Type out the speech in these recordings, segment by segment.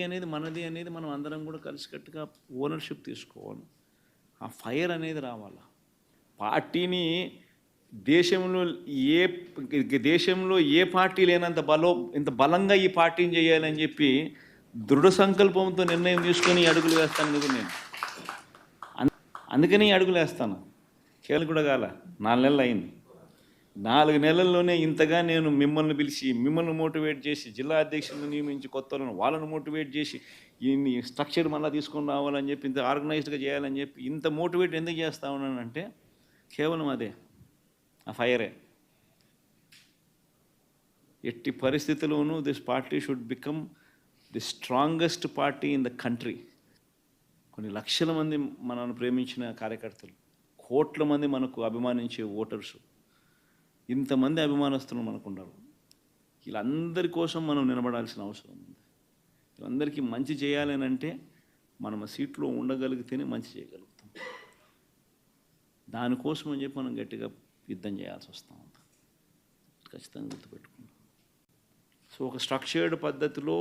అనేది మనది అనేది మనం అందరం కూడా కలిసికట్టుగా ఓనర్షిప్ తీసుకోవాలి. ఆ ఫైర్ అనేది రావాలి. పార్టీని దేశంలో ఏ దేశంలో ఏ పార్టీ లేనంత ఇంత బలంగా ఈ పార్టీని చేయాలని చెప్పి దృఢ సంకల్పంతో నిర్ణయం తీసుకొని ఈ అడుగులు వేస్తాను కదా నేను. అందుకని ఈ అడుగులు వేస్తాను. కేవలం కూడా కాల 4 నెలలు అయింది. 4 నెలల్లోనే ఇంతగా నేను మిమ్మల్ని పిలిచి మిమ్మల్ని మోటివేట్ చేసి జిల్లా అధ్యక్షులను నియమించి కొత్తలను వాళ్ళను మోటివేట్ చేసి ఈ స్ట్రక్చర్ మళ్ళీ తీసుకొని రావాలని చెప్పి ఇంత ఆర్గనైజ్డ్గా చేయాలని చెప్పి ఇంత మోటివేట్ ఎందుకు చేస్తా ఉన్నానంటే కేవలం అదే, ఆ ఫైరే. ఎట్టి పరిస్థితుల్లోనూ this party should become the strongest party in the country. కొన్ని లక్షల మంది మనల్ని ప్రేమించిన కార్యకర్తలు, కోట్ల మంది మనకు అభిమానించే ఓటర్సు, ఇంతమంది అభిమానస్తులు మనకు ఉన్నారు. వీళ్ళందరి కోసం మనం నిలబడాల్సిన అవసరం ఉంది. వీళ్ళందరికీ మంచి చేయాలని అంటే మనం ఆ సీట్లో ఉండగలిగితేనే మంచి చేయగలుగుతాం. దానికోసం అని చెప్పి మనం గట్టిగా యుద్ధం చేయాల్సి వస్తూ ఉంది. ఖచ్చితంగా గుర్తుపెట్టుకుంటాం. సో ఒక స్ట్రక్చర్డ్ పద్ధతిలో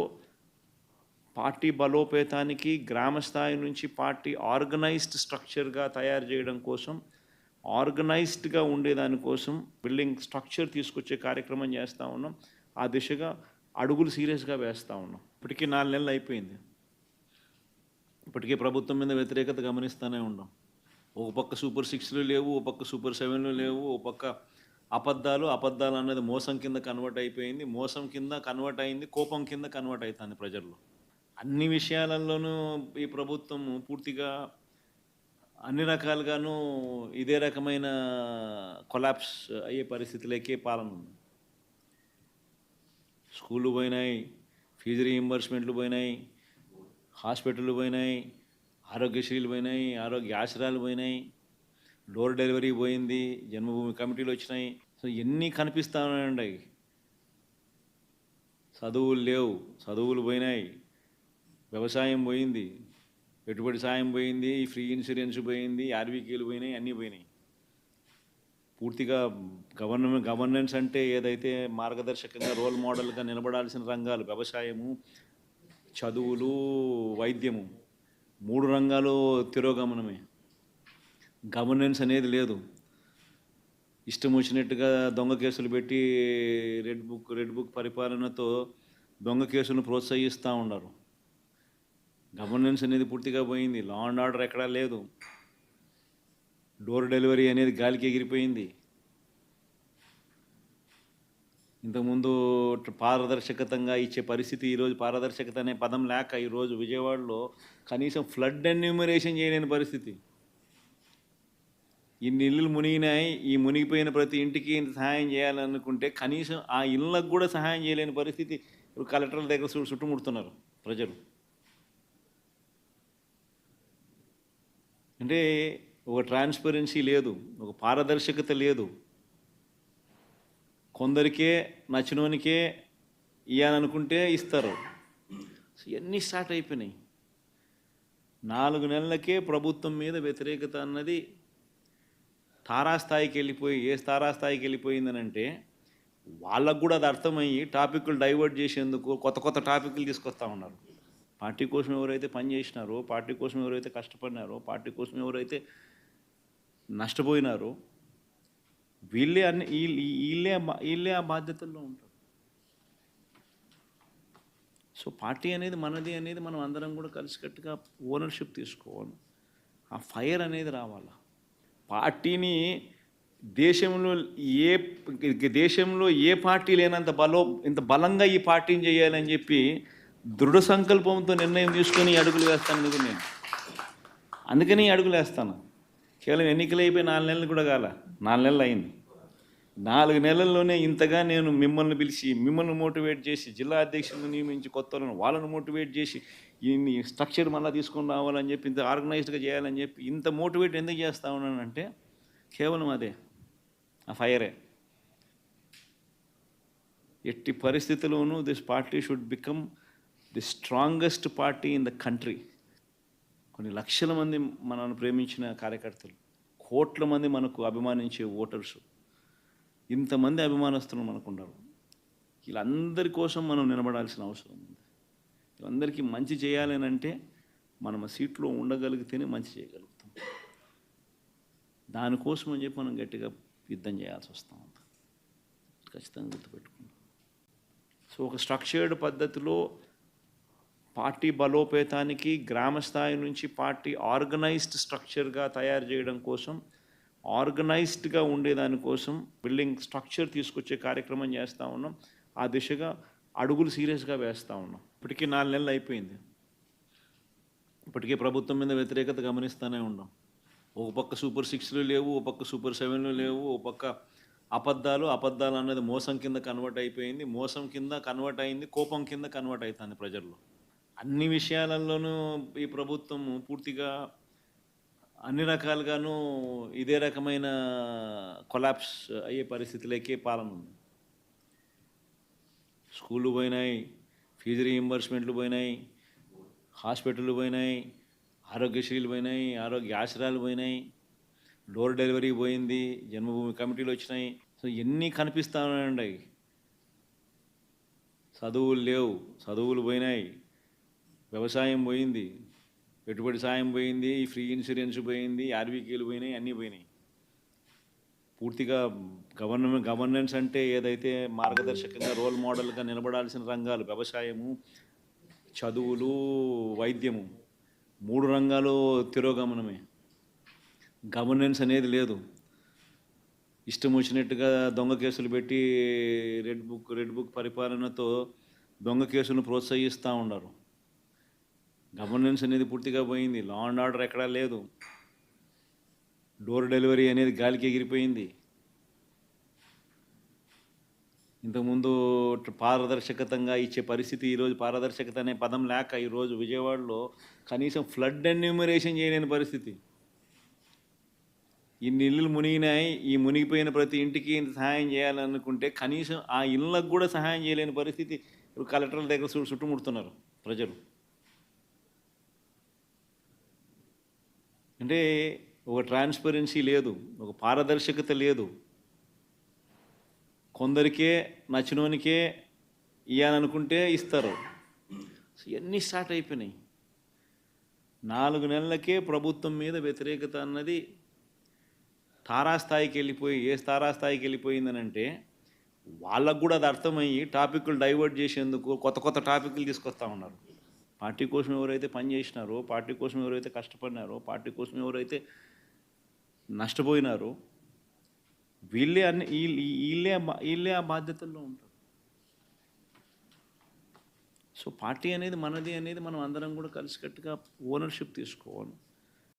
పార్టీ బలోపేతానికి గ్రామ స్థాయి నుంచి పార్టీ ఆర్గనైజ్డ్ స్ట్రక్చర్గా తయారు చేయడం కోసం, ఆర్గనైజ్డ్గా ఉండేదానికోసం బిల్డింగ్ స్ట్రక్చర్ తీసుకొచ్చే కార్యక్రమం చేస్తూ ఉన్నాం. ఆ దిశగా అడుగులు సీరియస్గా వేస్తూ ఉన్నాం. ఇప్పటికీ 4 నెలలు అయిపోయింది. ఇప్పటికే ప్రభుత్వం మీద వ్యతిరేకత గమనిస్తూనే ఉన్నాం. ఒక పక్క సూపర్ 6లు లేవు, ఒక పక్క సూపర్ 7లు లేవు, ఒక పక్క అబద్ధాలు అన్నది మోసం కింద కన్వర్ట్ అయిపోయింది, మోసం కింద కన్వర్ట్ అయింది, కోపం కింద కన్వర్ట్ అవుతుంది ప్రజల్లో. అన్ని విషయాలలోనూ ఈ ప్రభుత్వం పూర్తిగా అన్ని రకాలుగాను ఇదే రకమైన కొలాప్స్ అయ్యే పరిస్థితులకే పాలన ఉంది. స్కూళ్ళు పోయినాయి, ఫీజు రీయింబర్స్మెంట్లు పోయినాయి, హాస్పిటళ్ళు పోయినాయి, ఆరోగ్యశ్రీలు పోయినాయి, ఆరోగ్య ఆశ్రయాలు పోయినాయి, డోర్ డెలివరీ పోయింది, జన్మభూమి కమిటీలు వచ్చినాయి. సో ఎన్ని కనిపిస్తూ ఉన్నాయండి. చదువులు లేవు, చదువులు పోయినాయి, వ్యవసాయం పోయింది, పెట్టుబడి సాయం పోయింది, ఫ్రీ ఇన్సూరెన్స్ పోయింది, ఆర్వీకేలు పోయినాయి, అన్నీ పోయినాయి. పూర్తిగా గవర్నెన్స్ అంటే ఏదైతే మార్గదర్శకంగా రోల్ మోడల్గా నిలబడాల్సిన రంగాలు వ్యవసాయము, చదువులు, వైద్యము, 3 రంగాలు తిరోగమనమే. గవర్నెన్స్ అనేది లేదు. ఇష్టం వచ్చినట్టుగా దొంగ కేసులు పెట్టి రెడ్ బుక్ పరిపాలనతో దొంగ కేసులను ప్రోత్సహిస్తూ ఉన్నారు. గవర్నెన్స్ అనేది పూర్తిగా పోయింది. లా అండ్ ఆర్డర్ ఎక్కడా లేదు. డోర్ డెలివరీ అనేది గాలికి ఎగిరిపోయింది. ఇంతకుముందు పారదర్శకతంగా ఇచ్చే పరిస్థితి, ఈరోజు పారదర్శకత అనే పదం లేక ఈరోజు విజయవాడలో కనీసం ఫ్లడ్ ఎన్యూమరేషన్ చేయలేని పరిస్థితి. ఇన్ని ఇళ్ళు మునిగినాయి, ఈ మునిగిపోయిన ప్రతి ఇంటికి ఇంత సహాయం చేయాలనుకుంటే కనీసం ఆ ఇళ్ళకు కూడా సహాయం చేయలేని పరిస్థితి. ఇప్పుడు కలెక్టర్ల దగ్గర చుట్టుముడుతున్నారు ప్రజలు. అంటే ఒక ట్రాన్స్పరెన్సీ లేదు, ఒక పారదర్శకత లేదు. కొందరికే నచ్చినోనికే ఇవ్వాలనుకుంటే ఇస్తారు. ఇవన్నీ స్టార్ట్ అయిపోయినాయి. 4 నెలలకే ప్రభుత్వం మీద వ్యతిరేకత అన్నది తారాస్థాయికి వెళ్ళిపోయి, ఏ తారాస్థాయికి వెళ్ళిపోయిందనంటే వాళ్ళకు కూడా అది అర్థమయ్యి టాపిక్లు డైవర్ట్ చేసేందుకు కొత్త టాపిక్లు తీసుకొస్తూ ఉన్నారు. పార్టీ కోసం ఎవరైతే పనిచేసినారో, పార్టీ కోసం ఎవరైతే కష్టపడినారో, పార్టీ కోసం ఎవరైతే నష్టపోయినారో వీళ్ళే ఆ బాధ్యతల్లో ఉంటారు. సో పార్టీ అనేది మనది అనేది మనం అందరం కూడా కలిసికట్టుగా ఓనర్షిప్ తీసుకోవాలి. ఆ ఫైర్ అనేది రావాలి. పార్టీని దేశంలో ఏ పార్టీ లేనంత ఇంత బలంగా ఈ పార్టీని చేయాలని చెప్పి దృఢ సంకల్పంతో నిర్ణయం తీసుకొని ఈ అడుగులు వేస్తాను కదా నేను. అందుకని ఈ అడుగులు వేస్తాను. కేవలం ఎన్నికలు అయిపోయి 4 నెలలు కూడా కాల, 4 నెలలు అయింది. 4 నెలల్లోనే ఇంతగా నేను మిమ్మల్ని పిలిచి మిమ్మల్ని మోటివేట్ చేసి జిల్లా అధ్యక్షులను నియమించి కొత్తలను వాళ్ళను మోటివేట్ చేసి ఈ స్ట్రక్చర్ మళ్ళీ తీసుకొని రావాలని చెప్పి ఇంత ఆర్గనైజ్డ్గా చేయాలని చెప్పి ఇంత మోటివేట్ ఎందుకు చేస్తూ ఉన్నానంటే కేవలం అదే, ఆ ఫైరే. ఎట్టి పరిస్థితుల్లోనూ this party should become the strongest party in the country. కొన్ని లక్షల మంది మనల్ని ప్రేమించిన కార్యకర్తలు, కోట్ల మంది మనకు అభిమానించే ఓటర్సు, ఇంతమంది అభిమానస్తులు మనకు ఉన్నారు. వీళ్ళందరి కోసం మనం నిలబడాల్సిన అవసరం ఉంది. అందరికీ మంచి చేయాలని అంటే మనం ఆ సీట్లో ఉండగలిగితేనే మంచి చేయగలుగుతాం. దానికోసం అని చెప్పి మనం గట్టిగా యుద్ధం చేయాల్సి వస్తూ ఉంది. ఖచ్చితంగా గుర్తుపెట్టుకుంటాం. సో ఒక స్ట్రక్చర్డ్ పద్ధతిలో పార్టీ బలోపేతానికి గ్రామ స్థాయి నుంచి పార్టీ ఆర్గనైజ్డ్ స్ట్రక్చర్గా తయారు చేయడం కోసం, ఆర్గనైజ్డ్గా ఉండేదానికోసం బిల్డింగ్ స్ట్రక్చర్ తీసుకొచ్చే కార్యక్రమం చేస్తూ ఉన్నాం. ఆ దిశగా అడుగులు సీరియస్గా వేస్తూ ఉన్నాం. ఇప్పటికీ 4 నెలలు అయిపోయింది. ఇప్పటికే ప్రభుత్వం మీద వ్యతిరేకత గమనిస్తూనే ఉన్నాం. ఒక పక్క సూపర్ 6లు లేవు, ఒక పక్క సూపర్ 7లు లేవు, ఒక పక్క అబద్ధాలు అన్నది మోసం కింద కన్వర్ట్ అయిపోయింది. మోసం కింద కన్వర్ట్ అయింది, కోపం కింద కన్వర్ట్ అవుతుంది ప్రజల్లో. అన్ని విషయాలలోనూ ఈ ప్రభుత్వం పూర్తిగా అన్ని రకాలుగాను ఇదే రకమైన కొలాప్స్ అయ్యే పరిస్థితిలోకే పాలన ఉంది. స్కూళ్ళు పోయినాయి, ఫీజు రీయింబర్స్మెంట్లు పోయినాయి, హాస్పిటళ్ళు పోయినాయి, ఆరోగ్యశ్రీలు పోయినాయి, ఆరోగ్య ఆశ్రయాలు పోయినాయి, డోర్ డెలివరీ పోయింది, జన్మభూమి కమిటీలు వచ్చినాయి. సో ఎన్ని కనిపిస్తూ ఉన్నాయండి. చదువులు లేవు, చదువులు పోయినాయి, వ్యవసాయం పోయింది, పెట్టుబడి సాయం పోయింది, ఫ్రీ ఇన్సూరెన్స్ పోయింది, ఆర్బీకేలు పోయినాయి, అన్నీ పోయినాయి. పూర్తిగా గవర్నెన్స్ అంటే ఏదైతే మార్గదర్శకంగా రోల్ మోడల్గా నిలబడాల్సిన రంగాలు వ్యవసాయము, చదువులు, వైద్యము, 3 రంగాలు తిరోగమనమే. గవర్నెన్స్ అనేది లేదు. ఇష్టం వచ్చినట్టుగా దొంగ కేసులు పెట్టి రెడ్ బుక్ పరిపాలనతో దొంగ కేసులను ప్రోత్సహిస్తూ ఉన్నారు. గవర్నెన్స్ అనేది పూర్తిగా పోయింది. లా అండ్ ఆర్డర్ ఎక్కడా లేదు. డోర్ డెలివరీ అనేది గాలికి ఎగిరిపోయింది. ఇంతకుముందు పారదర్శకతంగా ఇచ్చే పరిస్థితి, ఈరోజు పారదర్శకత అనే పదం లేక ఈరోజు విజయవాడలో కనీసం ఫ్లడ్ ఎన్యూమరేషన్ చేయలేని పరిస్థితి. ఇన్ని ఇళ్ళు మునిగినాయి, ఈ మునిగిపోయిన ప్రతి ఇంటికి ఇంత సహాయం చేయాలనుకుంటే కనీసం ఆ ఇళ్ళకు కూడా సహాయం చేయలేని పరిస్థితి. ఇప్పుడు కలెక్టర్ల దగ్గర చుట్టుముడుతున్నారు ప్రజలు. అంటే ఒక ట్రాన్స్పరెన్సీ లేదు, ఒక పారదర్శకత లేదు. కొందరికే నచ్చినోనికే ఇవ్వాలనుకుంటే ఇస్తారు. ఇవన్నీ స్టార్ట్ అయిపోయినాయి. 4 నెలలకే ప్రభుత్వం మీద వ్యతిరేకత అన్నది తారాస్థాయికి వెళ్ళిపోయి, ఏ తారాస్థాయికి వెళ్ళిపోయిందనంటే వాళ్ళకు కూడా అది అర్థమయ్యి టాపిక్లు డైవర్ట్ చేసేందుకు కొత్త టాపిక్లు తీసుకొస్తూ ఉన్నారు. పార్టీ కోసం ఎవరైతే పనిచేసినారో, పార్టీ కోసం ఎవరైతే కష్టపడినారో, పార్టీ కోసం ఎవరైతే నష్టపోయినారో వీళ్ళే ఆ బాధ్యతల్లో ఉంటారు. సో పార్టీ అనేది మనది అనేది మనం అందరం కూడా కలిసికట్టుగా ఓనర్షిప్ తీసుకోవాలి.